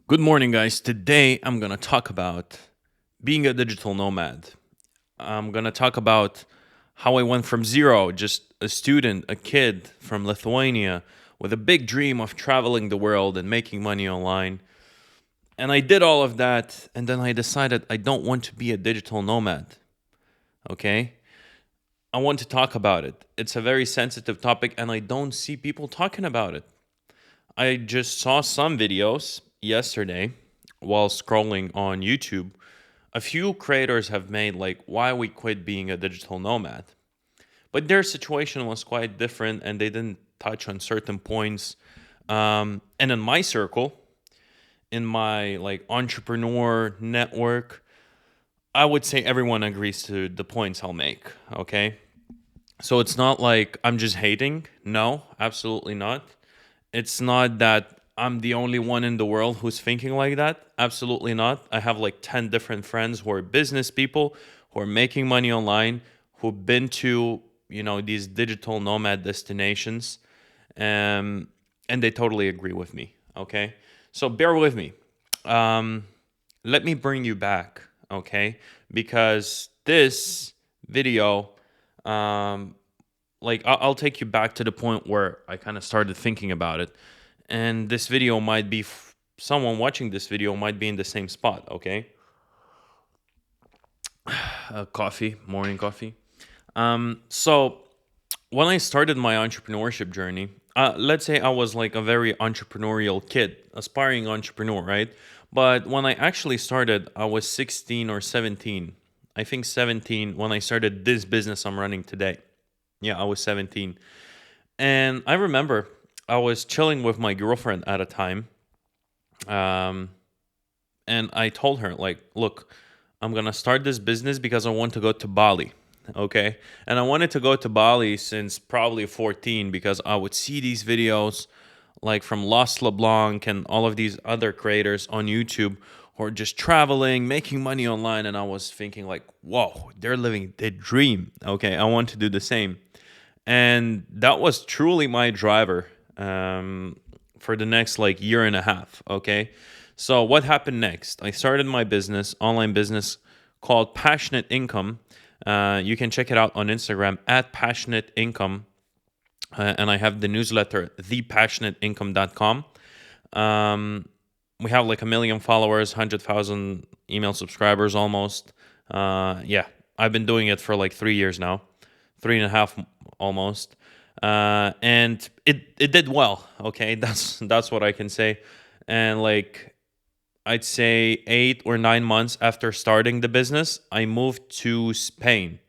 Good morning, guys. Today I'm going to talk about being a digital nomad. I'm going to talk about how I went from zero, just a student, a kid from Lithuania with a big dream of traveling the world and making money online. And I did all of that, and then I decided I don't want to be a digital nomad. Okay? I want to talk about it. It's a very sensitive topic, and I don't see people talking about it. I just saw some videos yesterday while scrolling on YouTube. A few creators have made like why we quit being a digital nomad. But their situation was quite different and they didn't touch on certain points. And in my circle, in my like entrepreneur network, I would say everyone agrees to the points I'll make. Okay. So it's not like I'm just hating. No, absolutely not. It's not that I'm the only one in the world who's thinking like that. Absolutely not. I have like 10 different friends who are business people, who are making money online, who've been to, these digital nomad destinations. And they totally agree with me. Okay. So bear with me. Um, Let me bring you back. Okay. Because this video, um, I'll take you back to the point where I kind of started thinking about it, and this video might be someone watching this video might be in the same spot. Okay, coffee, morning coffee. So when I started my entrepreneurship journey, let's say I was like a very entrepreneurial kid, aspiring entrepreneur, right? But when I actually started, I was 16 or 17. I think 17 when I started this business I'm running today. Yeah, I was 17. And I remember I was chilling with my girlfriend at a time. Um, and I told her, like, look, I'm going to start this business because I want to go to Bali. Okay. And I wanted to go to Bali since probably 14 because I would see these videos like from Lost LeBlanc and all of these other creators on YouTube who are just traveling, making money online. And I was thinking, like, whoa, they're living the dream. Okay. I want to do the same. And that was truly my driver for the next like year and a half. Okay, so what happened next? I started my business, online business called Passionate Income. You can check it out on Instagram at Passionate Income, and I have the newsletter thepassionateincome.com. We have like 1 million followers, 100,000 email subscribers almost. Yeah, I've been doing it for like 3 years now, three and a half almost, and it did well. Okay, that's what I can say. And like I'd say 8 or 9 months after starting the business, I moved to Spain.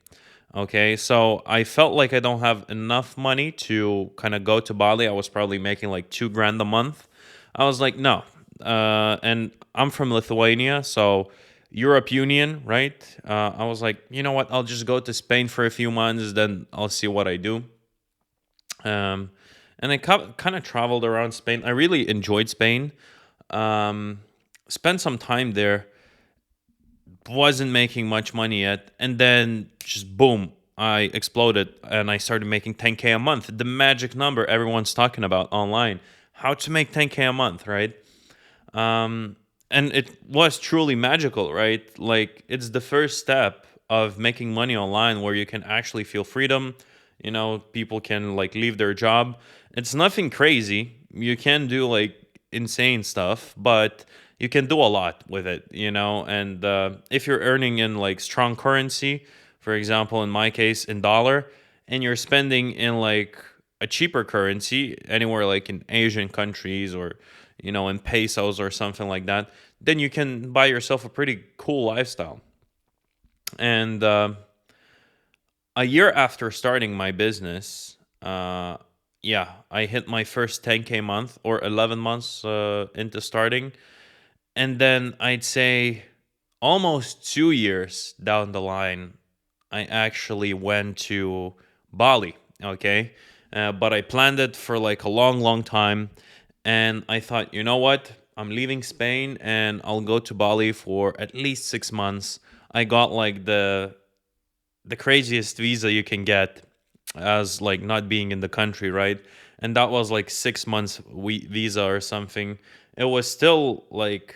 Okay, so I felt like I don't have enough money to kind of go to Bali. I was probably making like 2 grand a month. I was like, no. And I'm from Lithuania, so Europe Union, right? I was like, you know what? I'll just go to Spain for a few months, then I'll see what I do. Um, and I kind of traveled around Spain. I really enjoyed Spain. Um, Spent some time there, wasn't making much money yet, and then just boom, I exploded and I started making 10K a month, the magic number everyone's talking about online, how to make 10K a month, right? um and it was truly magical, right? Like it's the first step of making money online where you can actually feel freedom. People can like leave their job. It's nothing crazy, you can do like insane stuff, but you can do a lot with it, and if you're earning in like strong currency, for example in my case in dollar, and you're spending in like a cheaper currency anywhere like in Asian countries or in pesos or something like that, then you can buy yourself a pretty cool lifestyle. And a year after starting my business, yeah, I hit my first 10K month or 11 months into starting. And then I'd say almost 2 years down the line, I actually went to Bali. Okay. But I planned it for like a long, long time. And I thought, you know what? I'm leaving Spain and I'll go to Bali for at least 6 months. I got like the craziest visa you can get as like not being in the country, right? And that was like 6 months visa or something. It was still like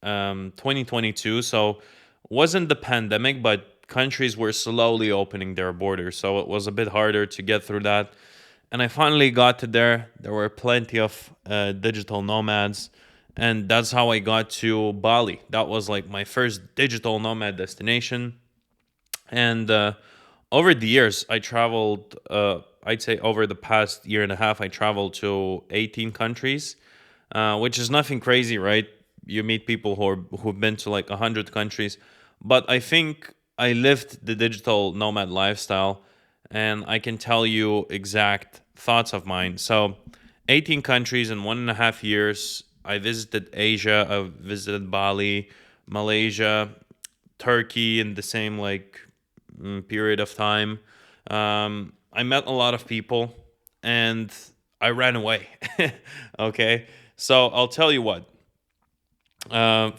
2022, so wasn't the pandemic, but countries were slowly opening their borders, so it was a bit harder to get through that. And I finally got to there. There were plenty of digital nomads, and that's how I got to Bali. That was like my first digital nomad destination. And over the years, I traveled. I'd say over the past year and a half, I traveled to 18 countries, which is nothing crazy, right? You meet people who've been to like 100 countries, but I think I lived the digital nomad lifestyle, and I can tell you exact thoughts of mine. So, 18 countries in 1.5 years. I visited Asia. I visited Bali, Malaysia, Turkey in the same like period of time. I met a lot of people, and I ran away. Okay, so I'll tell you what.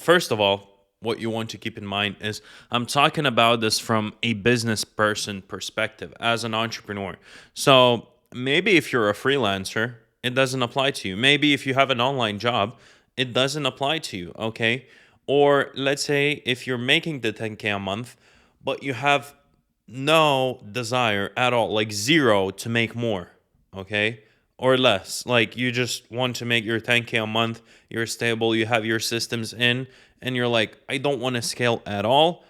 First of all, what you want to keep in mind is I'm talking about this from a business person perspective as an entrepreneur. So maybe if you're a freelancer, it doesn't apply to you. Maybe if you have an online job, it doesn't apply to you. Okay. Or let's say if you're making the 10K a month, but you have no desire at all, like zero to make more, okay? Or less. Like you just want to make your 10K a month, you're stable, you have your systems in, and you're like, I don't want to scale at all.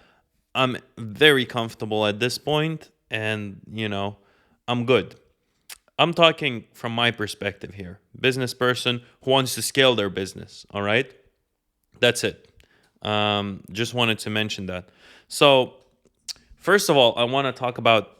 I'm very comfortable at this point, and I'm good. I'm talking from my perspective here. Business person who wants to scale their business, all right? That's it. Just wanted to mention that. So, first of all, I want to talk about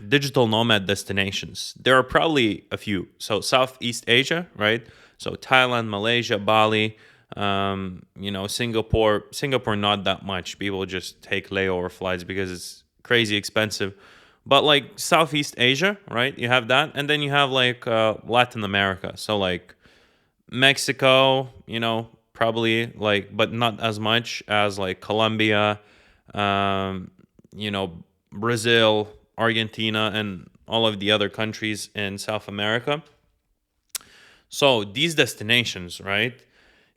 digital nomad destinations. There are probably a few. So Southeast Asia, right? So Thailand, Malaysia, Bali, Singapore. Singapore, not that much. People just take layover flights because it's crazy expensive. But like Southeast Asia, right? You have that, and then you have like Latin America. So like Mexico, probably like, but not as much as like Colombia, um, Brazil, Argentina, and all of the other countries in South America. So these destinations, right?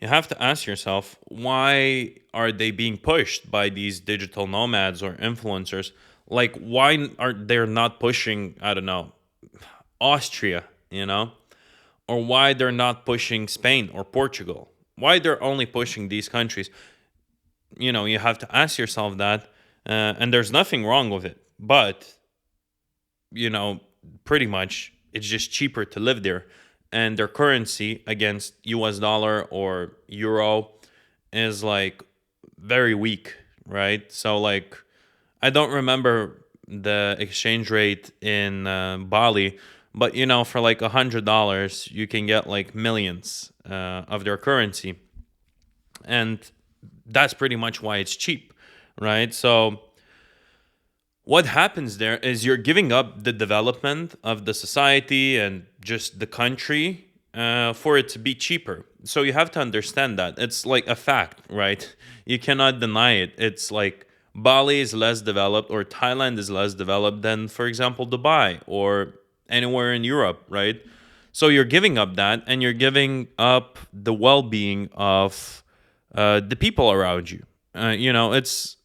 You have to ask yourself, why are they being pushed by these digital nomads or influencers? Like, why are they not pushing, I don't know, Austria, or why they're not pushing Spain or Portugal? Why they're only pushing these countries? You have to ask yourself that, and there's nothing wrong with it. But you know, pretty much it's just cheaper to live there. And their currency against US dollar or euro is like very weak, right? So, like, I don't remember the exchange rate in Bali, but for like $100, you can get like millions of their currency. And that's pretty much why it's cheap, right? So, what happens there is you're giving up the development of the society and just the country for it to be cheaper. So you have to understand that it's like a fact, right? You cannot deny it. It's like Bali is less developed or Thailand is less developed than, for example, Dubai or anywhere in Europe, right? So you're giving up that, and you're giving up the well-being of the people around you. It's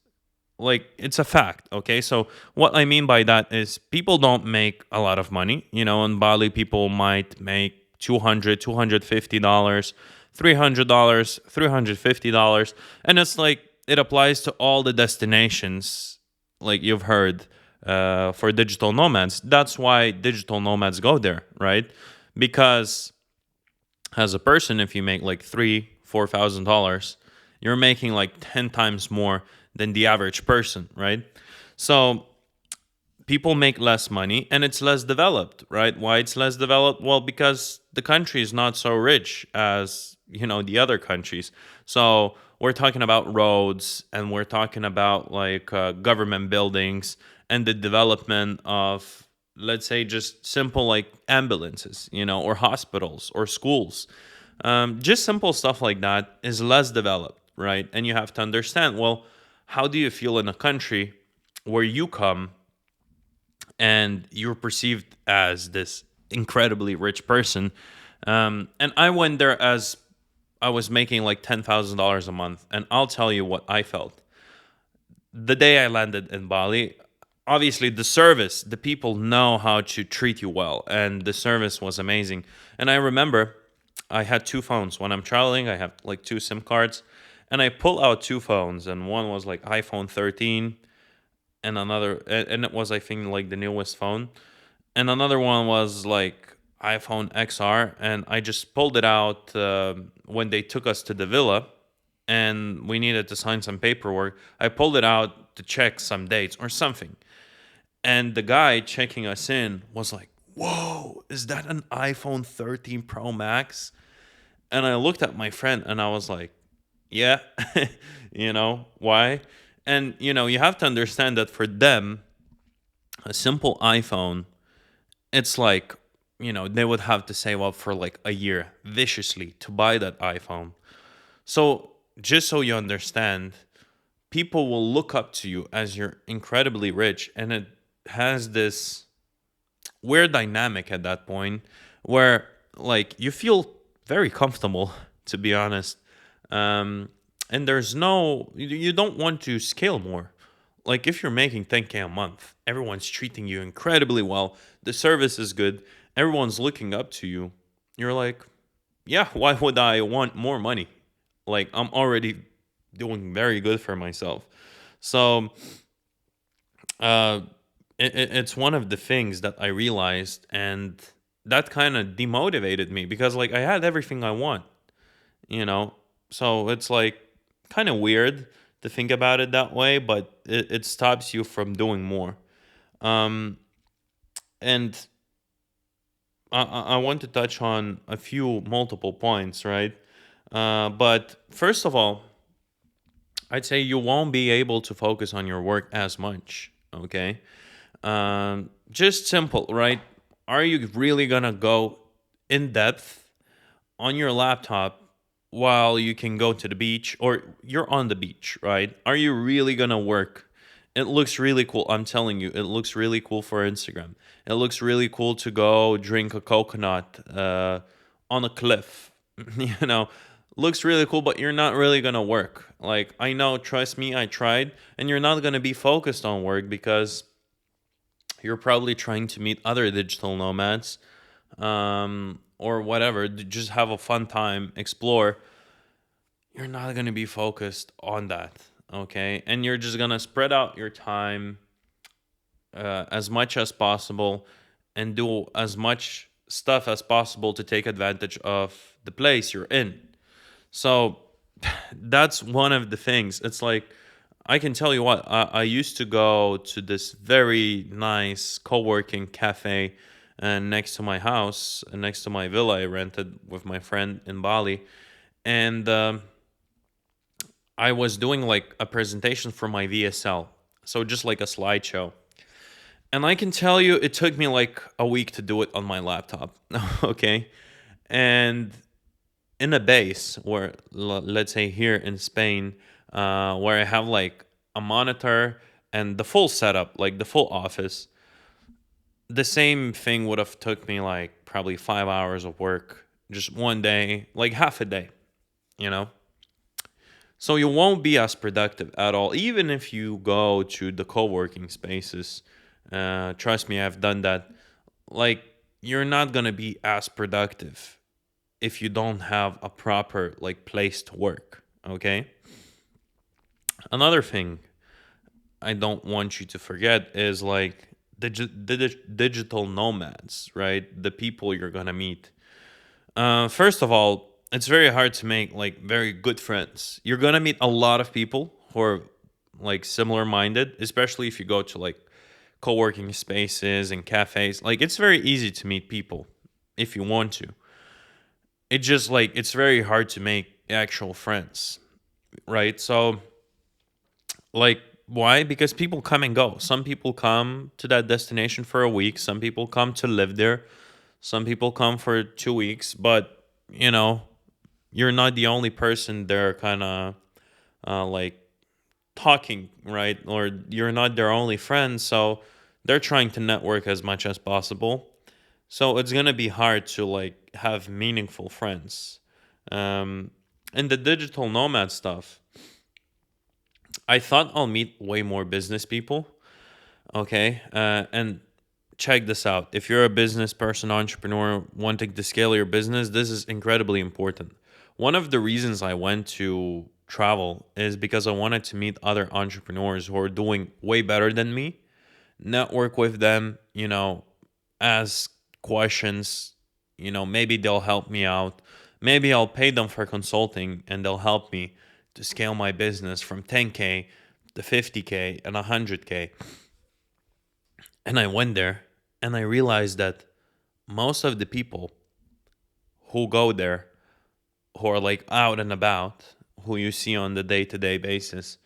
a fact. Okay, so what I mean by that is people don't make a lot of money. In Bali, people might make $250, $300, $350, and it's like it applies to all the destinations, like you've heard, for digital nomads. That's why digital nomads go there, right? Because as a person, if you make like $3,000, $4,000, you're making like 10 times more than the average person, right? So people make less money and it's less developed, right? Why it's less developed? Well, because the country is not so rich as the other countries. So we're talking about roads, and we're talking about like government buildings and the development of, let's say, just simple like ambulances, or hospitals or schools. Just simple stuff like that is less developed, right? And you have to understand, well, how do you feel in a country where you come and you're perceived as this incredibly rich person? And I went there as I was making like $10,000 a month. And I'll tell you what I felt. The day I landed in Bali, obviously the service, the people know how to treat you well, and the service was amazing. And I remember I had two phones. When I'm traveling, I have like two SIM cards, and I pull out two phones, and one was like iPhone 13, and and it was, I think, like the newest phone, and another one was like iPhone XR, and I just pulled it out when they took us to the villa, and we needed to sign some paperwork. I pulled it out to check some dates or something, and the guy checking us in was like, "Whoa, is that an iPhone 13 Pro Max?" And I looked at my friend and I was like, "Yeah, why?" And you have to understand that for them, a simple iPhone, it's like, they would have to save up for like a year viciously to buy that iPhone. So, just so you understand, people will look up to you as you're incredibly rich, and it has this weird dynamic at that point where like you feel very comfortable, to be honest. um and there's no, you don't want to scale more. Like if you're making 10K a month, everyone's treating you incredibly well, the service is good, everyone's looking up to you, you're like, yeah, why would I want more money? Like I'm already doing very good for myself. So uh it's one of the things that I realized, and that kind of demotivated me because like I had everything I want, you know. So it's like kind of weird to think about it that way, but it stops you from doing more. Um, and I want to touch on a few multiple points, right? But first of all, I'd say you won't be able to focus on your work as much. Okay. Just simple, right? Are you really gonna go in depth on your laptop while you can go to the beach, or you're on the beach, right? Are you really gonna work? It looks really cool. I'm telling you, it looks really cool for Instagram. It looks really cool to go drink a coconut on a cliff. you know, looks really cool, but you're not really gonna work. Like I know, trust me, I tried, and you're not gonna be focused on work because you're probably trying to meet other digital nomads, or whatever, just have a fun time, explore. You're not going to be focused on that, okay? And you're just going to spread out your time as much as possible and do as much stuff as possible to take advantage of the place you're in. So that's one of the things. It's like, I can tell you what, I used to go to this very nice co working cafe next to my house, next to my villa I rented with my friend in Bali. And I was doing like a presentation for my VSL. So just like a slideshow. And I can tell you, it took me like a week to do it on my laptop. Okay. And in a base where, let's say here in Spain, where I have like a monitor and the full setup, like the full office, the same thing would have took me like probably 5 hours of work just one day, like half a day, you know? So you won't be as productive at all, even if you go to the co-working spaces. Trust me, I've done that. Like, you're not gonna be as productive if you don't have a proper like place to work. Okay. Another thing I don't want you to forget is like digital nomads, right? The people you're gonna meet. First of all, it's very hard to make like very good friends. You're gonna meet a lot of people who are like similar minded, especially if you go to like co working spaces and cafes. Like it's very easy to meet people if you want to. It just like it's very hard to make actual friends, right? So like why? Because people come and go. Some people come to that destination for a week, some people come to live there, some people come for 2 weeks, but you know, you're not the only person there kind of like talking, right? Or you're not their only friend, so they're trying to network as much as possible. So it's going to be hard to like have meaningful friends. Um And the digital nomad stuff, I thought I'll meet way more business people. Okay. And check this out. If you're a business person, entrepreneur wanting to scale your business, this is incredibly important. One of the reasons I went to travel is because I wanted to meet other entrepreneurs who are doing way better than me, network with them, ask questions, maybe they'll help me out. Maybe I'll pay them for consulting and they'll help me to scale my business from 10K to 50K and 100K. And I went there and I realized that most of the people who go there, who are like out and about, who you see on the day to day basis,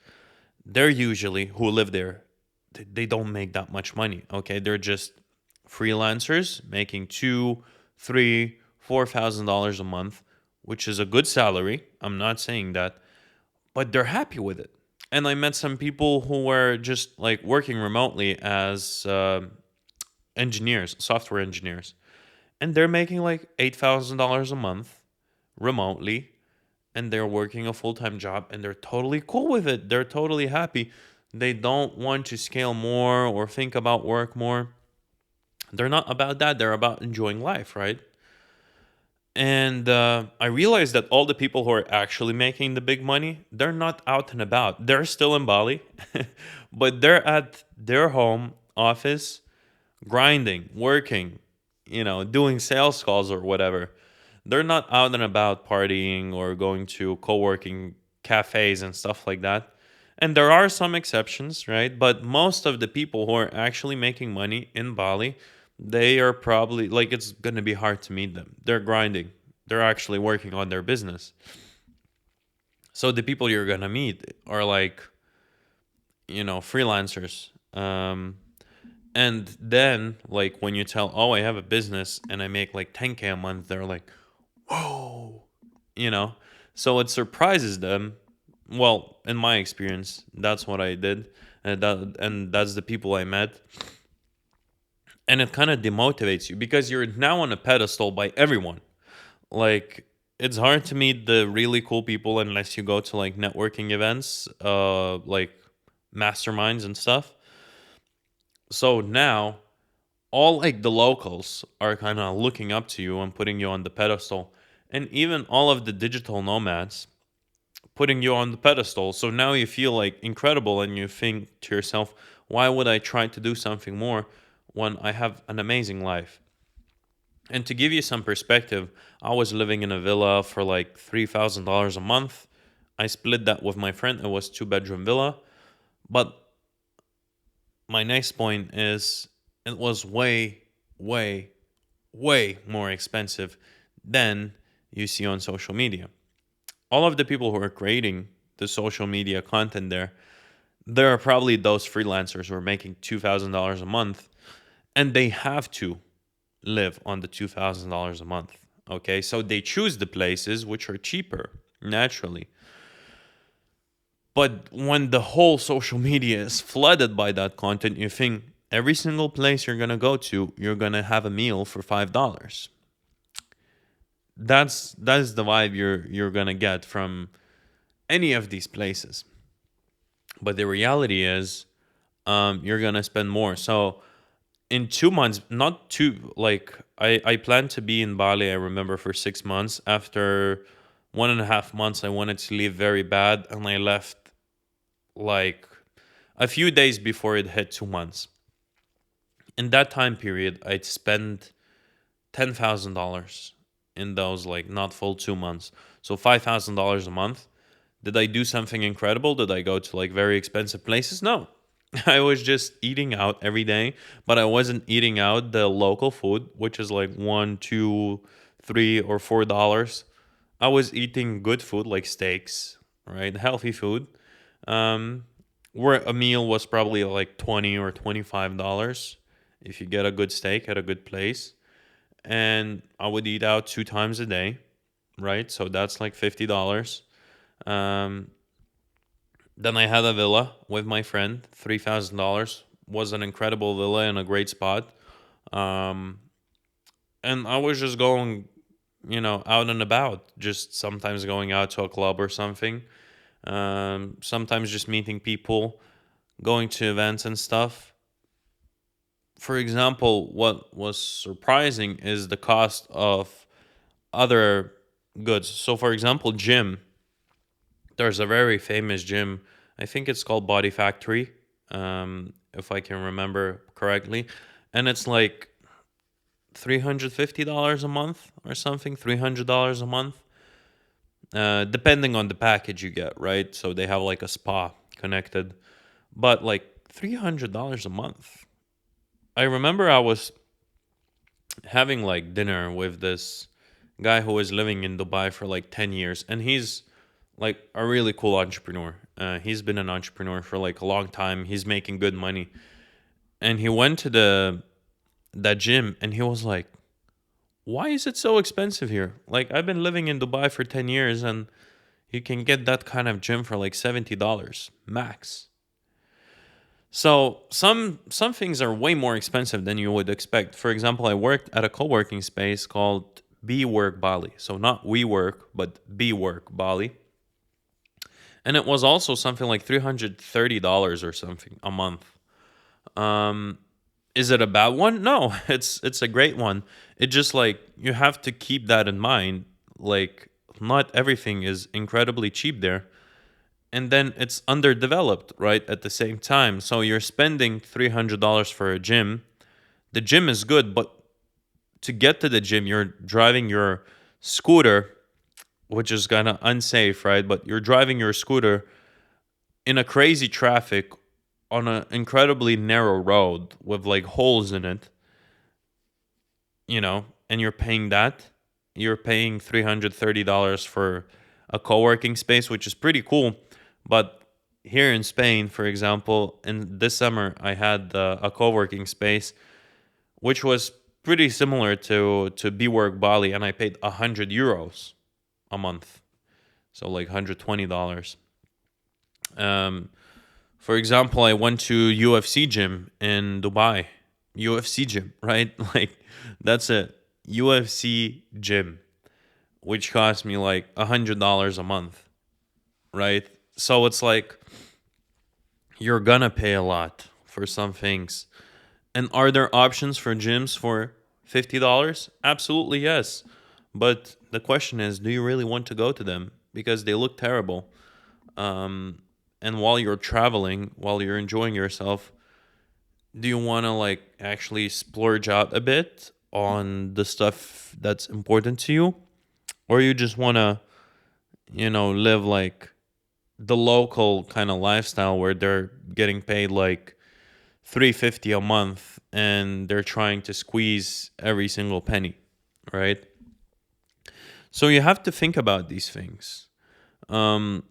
they're usually who live there. They don't make that much money. Okay. They're just freelancers making two, three, $4,000 a month, which is a good salary. I'm not saying that, but they're happy with it. And I met some people who were just like working remotely as engineers, software engineers, and they're making like $8,000 a month remotely, and they're working a full time job, and they're totally cool with it. They're totally happy. They don't want to scale more or think about work more. They're not about that. They're about enjoying life, right? And I realized that all the people who are actually making the big money, they're not out and about. They're still in Bali, but they're at their home office grinding, working, doing sales calls or whatever. They're not out and about partying or going to co working cafes and stuff like that. And there are some exceptions, right? But most of the people who are actually making money in Bali, they are probably like it's going to be hard to meet them. They're grinding, they're actually working on their business. So the people you're going to meet are like, freelancers. And then, like, when you tell, oh, I have a business and I make like 10K a month, they're like, whoa, you know? So it surprises them. Well, in my experience, that's what I did. And that's the people I met. And it kind of demotivates you because you're now on a pedestal by everyone. Like, it's hard to meet the really cool people unless you go to like networking events, like masterminds and stuff. So now all like the locals are kind of looking up to you and putting you on the pedestal, and even all of the digital nomads putting you on the pedestal. So now you feel like incredible and you think to yourself, why would I try to do something more when I have an amazing life? And to give you some perspective, I was living in a villa for like $3,000 a month. I split that with my friend. It was two-bedroom villa. But my next point is it was way, way, way more expensive than you see on social media. All of the people who are creating the social media content there are probably those freelancers who are making $2,000 a month, and they have to live on the $2,000 a month. Okay, so they choose the places which are cheaper naturally. But when the whole social media is flooded by that content, you think every single place you're gonna go to, you're gonna have a meal for $5. That's the vibe you're gonna get from any of these places. But the reality is, you're gonna spend more. So in 2 months, not two, like I planned to be in Bali. I remember for 6 months. After 1.5 months, I wanted to leave very bad, and I left like a few days before it hit 2 months. In that time period, I'd spend $10,000 in those like not full 2 months. So $5,000 a month. Did I do something incredible? Did I go to like very expensive places? No. I was just eating out every day, but I wasn't eating out the local food, which is like one, two, $3 or $4. I was eating good food like steaks, right? Healthy food. Um, where a meal was probably like $20 or $25 if you get a good steak at a good place. And I would eat out 2 times a day, right? So that's like $50. Um, then I had a villa with my friend, $3,000. Was an incredible villa in a great spot. Um, and I was just going, out and about, just sometimes going out to a club or something. Sometimes just meeting people, going to events and stuff. For example, what was surprising is the cost of other goods. So, for example, gym. There's a very famous gym. I think it's called Body Factory, if I can remember correctly, and it's like $350 a month or something. $300 a month, depending on the package you get. Right, so they have like a spa connected, but like $300 a month. I remember I was having like dinner with this guy who was living in Dubai for like 10 years, and he's like a really cool entrepreneur. He's been an entrepreneur for like a long time. He's making good money. And he went to the that gym and he was like, "Why is it so expensive here? Like I've been living in Dubai for 10 years and you can get that kind of gym for like $70 max." So some things are way more expensive than you would expect. For example, I worked at a co-working space called B Work Bali. So not We Work, but B Work Bali. And it was also something like $330 or something a month. Um, is it a bad one? No, it's a great one. It just like you have to keep that in mind. Like not everything is incredibly cheap there, and then it's underdeveloped right at the same time. So you're spending $300 for a gym. The gym is good, but to get to the gym, you're driving your scooter, which is kind of unsafe, right? But you're driving your scooter in a crazy traffic on an incredibly narrow road with like holes in it, and you're paying that. You're paying $330 for a co working space, which is pretty cool. But here in Spain, for example, in this summer, I had a co working space, which was pretty similar to BeWork Bali, and I paid €100 a month. So like $120. Um, For example, I went to UFC gym in Dubai. UFC gym, right? Like that's a UFC gym, which cost me like $100 a month, right? So it's like you're gonna pay a lot for some things. And are there options for gyms for $50? Absolutely yes. But the question is, do you really want to go to them? Because they look terrible. Um, and while you're traveling, while you're enjoying yourself, do you want to like actually splurge out a bit on the stuff that's important to you, or you just want to live like the local kind of lifestyle where they're getting paid like 350 a month and they're trying to squeeze every single penny, right? So you have to think about these things. um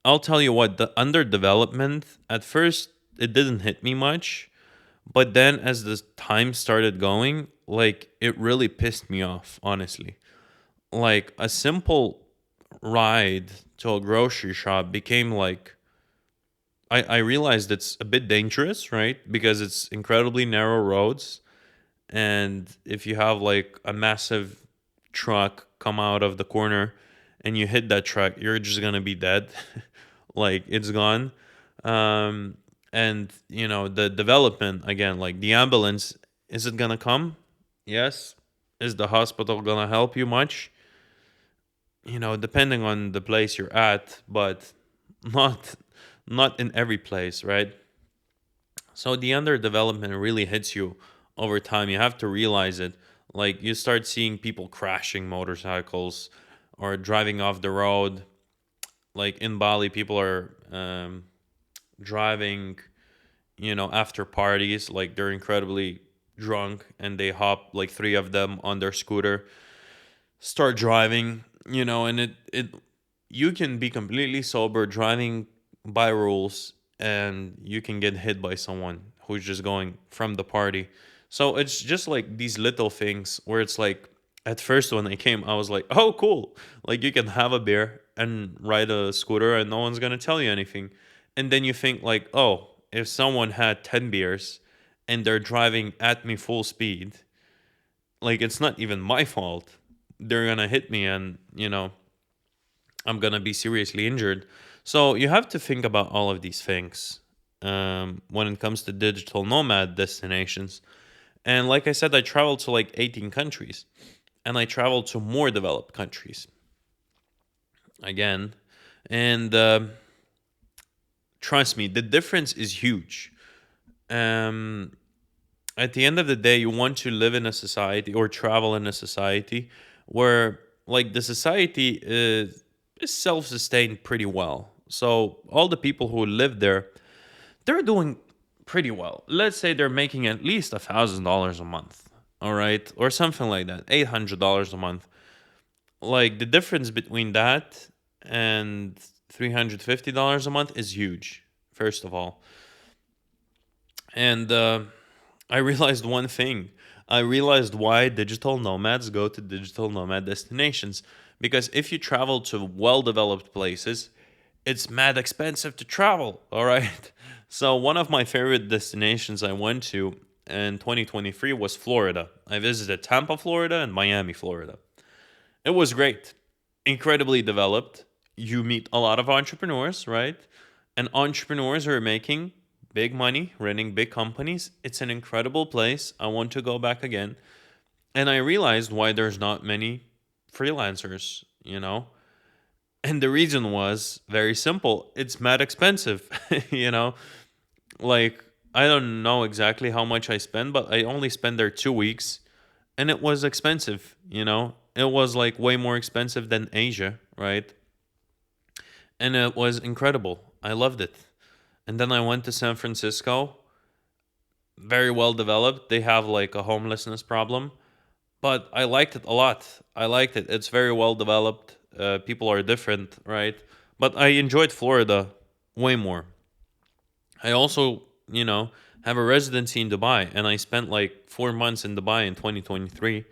I'll tell you what, the underdevelopment at first it didn't hit me much. But then as the time started going, like it really pissed me off, honestly. Like a simple ride to a grocery shop became like I realized it's a bit dangerous, right? Because it's incredibly narrow roads. And if you have like a massive truck come out of the corner and you hit that truck, you're just gonna be dead. Like it's gone. And the development again, like the ambulance, is it gonna come? Yes. Is the hospital gonna help you much? Depending on the place you're at, but not not in every place, right? So the underdevelopment really hits you over time. You have to realize it. Like you start seeing people crashing motorcycles or driving off the road. Like in Bali, people are driving, after parties. Like they're incredibly drunk and they hop like three of them on their scooter, start driving, and it you can be completely sober driving by rules and you can get hit by someone who's just going from the party. So it's just like these little things where it's like at first when I came I was like, "Oh cool. Like you can have a beer and ride a scooter and no one's going to tell you anything." And then you think like, "Oh, if someone had 10 beers and they're driving at me full speed, like it's not even my fault." they're gonna hit me, and I'm gonna be seriously injured. So you have to think about all of these things when it comes to digital nomad destinations. And like I said, I traveled to like 18 countries, and I traveled to more developed countries again. And trust me, the difference is huge. Um, at the end of the day, you want to live in a society or travel in a society where, like, the society is self-sustained pretty well. So all the people who live there, they're doing pretty well. Let's say they're making at least $1,000 a month, all right, or something like that, $800 a month. Like the difference between that and $350 a month is huge. First of all, and I realized one thing. I realized why digital nomads go to digital nomad destinations. Because if you travel to well developed places, it's mad expensive to travel. All right. So, one of my favorite destinations I went to in 2023 was Florida. I visited Tampa, Florida, and Miami, Florida. It was great, incredibly developed. You meet a lot of entrepreneurs, right? And entrepreneurs are making big money, running big companies. It's an incredible place. I want to go back again. And I realized why there's not many freelancers. And the reason was very simple. It's mad expensive, you know? Like, I don't know exactly how much I spend, but I only spent there 2 weeks, and it was expensive. It was like way more expensive than Asia, right? And it was incredible. I loved it. And then I went to San Francisco, very well developed. They have like a homelessness problem, but I liked it a lot. I liked it. It's very well developed. People are different, right? But I enjoyed Florida way more. I also, have a residency in Dubai, and I spent like 4 months in Dubai in 2023.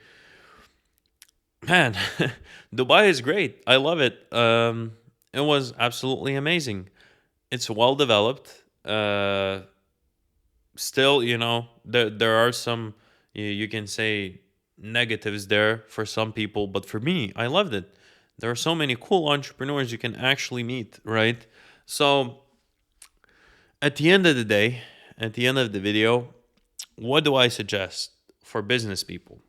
Man, Dubai is great. I love it. It was absolutely amazing. It's well developed. Still, there are some, you can say, negatives there for some people, but for me, I loved it. There are so many cool entrepreneurs you can actually meet, right? So at the end of the day, at the end of the video, what do I suggest for business people?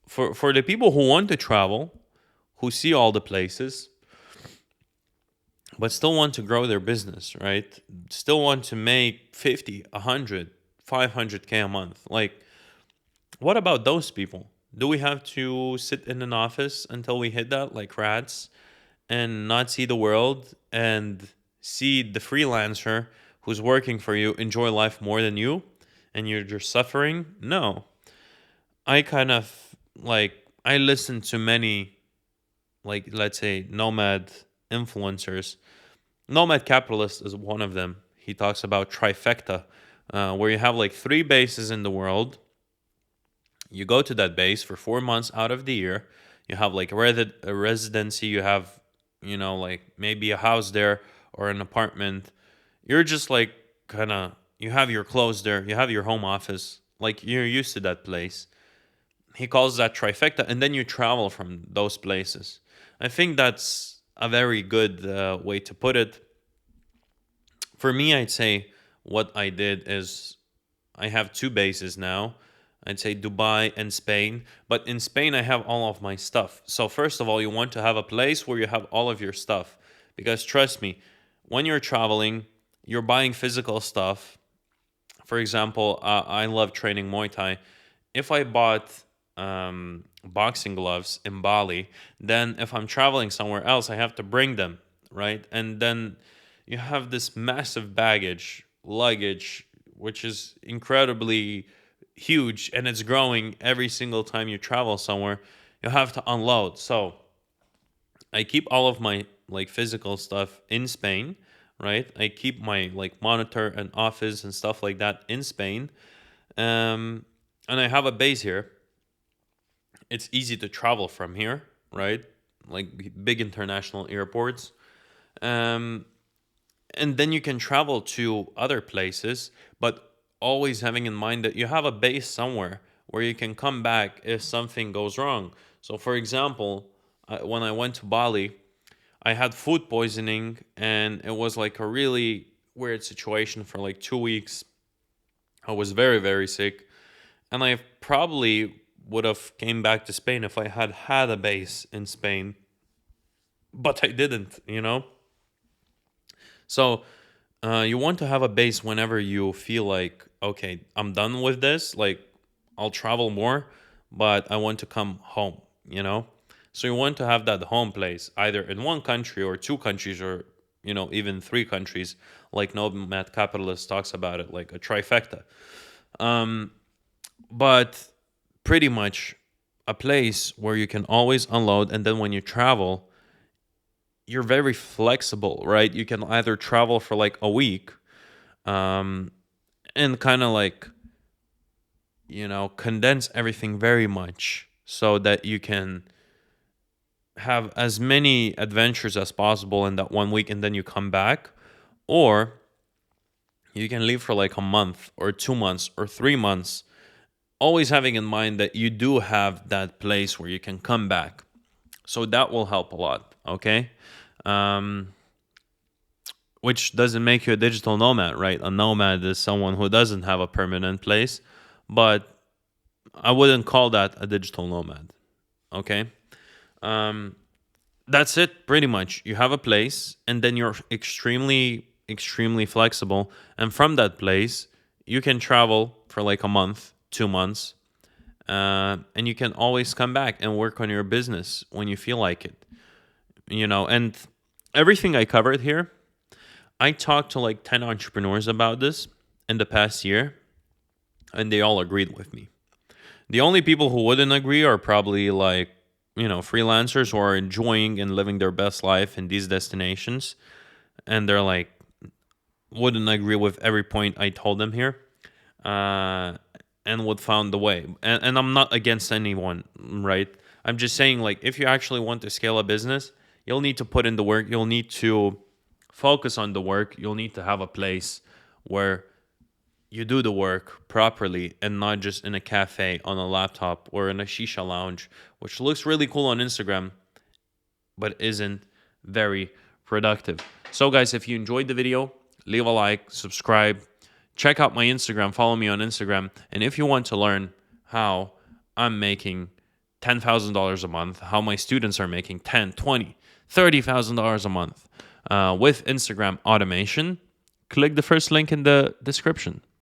For the people who want to travel, who see all the places, but still want to grow their business, right? Still want to make 50, 100, 500K a month. Like, what about those people? Do we have to sit in an office until we hit that like rats and not see the world and see the freelancer who's working for you enjoy life more than you and you're just suffering? No. I kind of like, I listen to many, like, let's say, nomad influencers. Nomad Capitalist is one of them. He talks about trifecta, where you have like three bases in the world. You go to that base for 4 months out of the year. You have like a residency. You have, like maybe a house there or an apartment. You're just like kind of, you have your clothes there. You have your home office. Like you're used to that place. He calls that trifecta. And then you travel from those places. I think that's a very good way to put it. For me, I'd say what I did is I have two bases now. I'd say Dubai and Spain. But in Spain, I have all of my stuff. So, first of all, you want to have a place where you have all of your stuff. Because trust me, when you're traveling, you're buying physical stuff. For example, I love training Muay Thai. If I bought boxing gloves in Bali, then if I'm traveling somewhere else, I have to bring them, right? And then you have this massive luggage, which is incredibly huge and it's growing every single time you travel somewhere. You have to unload. So I keep all of my like physical stuff in Spain, right? I keep my like monitor and office and stuff like that in Spain. And I have a base here. It's easy to travel from here, right? Like big international airports. Um, and then you can travel to other places, but always having in mind that you have a base somewhere where you can come back if something goes wrong. So, for example, when I went to Bali, I had food poisoning, and it was like a really weird situation for like 2 weeks. I was very, very sick, and I probably would have came back to Spain if I had had a base in Spain, but I didn't, you know? So, you want to have a base whenever you feel like, okay, I'm done with this. Like, I'll travel more, but I want to come home, you know? So, you want to have that home place either in one country or two countries or, even three countries, like Nomad Capitalist talks about it, like a trifecta. Um, but pretty much a place where you can always unload. And then when you travel, you're very flexible, right? You can either travel for like a week, um, and kind of like, condense everything very much so that you can have as many adventures as possible in that 1 week and then you come back. Or you can leave for like a month or 2 months or 3 months, always having in mind that you do have that place where you can come back. So that will help a lot, okay? Um, which doesn't make you a digital nomad, right? A nomad is someone who doesn't have a permanent place, but I wouldn't call that a digital nomad, okay? Um, that's it, pretty much. You have a place, and then you're extremely, extremely flexible. And from that place, you can travel for like a month, 2 months, and you can always come back and work on your business when you feel like it. And everything I covered here, I talked to like 10 entrepreneurs about this in the past year, and they all agreed with me. The only people who wouldn't agree are probably like, freelancers who are enjoying and living their best life in these destinations. And they're like, wouldn't agree with every point I told them here, and would found the way. And I'm not against anyone, right? I'm just saying, like, if you actually want to scale a business, you'll need to put in the work. You'll need to focus on the work. You'll need to have a place where you do the work properly and not just in a cafe, on a laptop, or in a shisha lounge, which looks really cool on Instagram, but isn't very productive. So, guys, if you enjoyed the video, leave a like, subscribe, check out my Instagram, follow me on Instagram. And if you want to learn how I'm making $10,000 a month, how my students are making $10,000, $20,000, $30,000 a month with Instagram automation, click the first link in the description.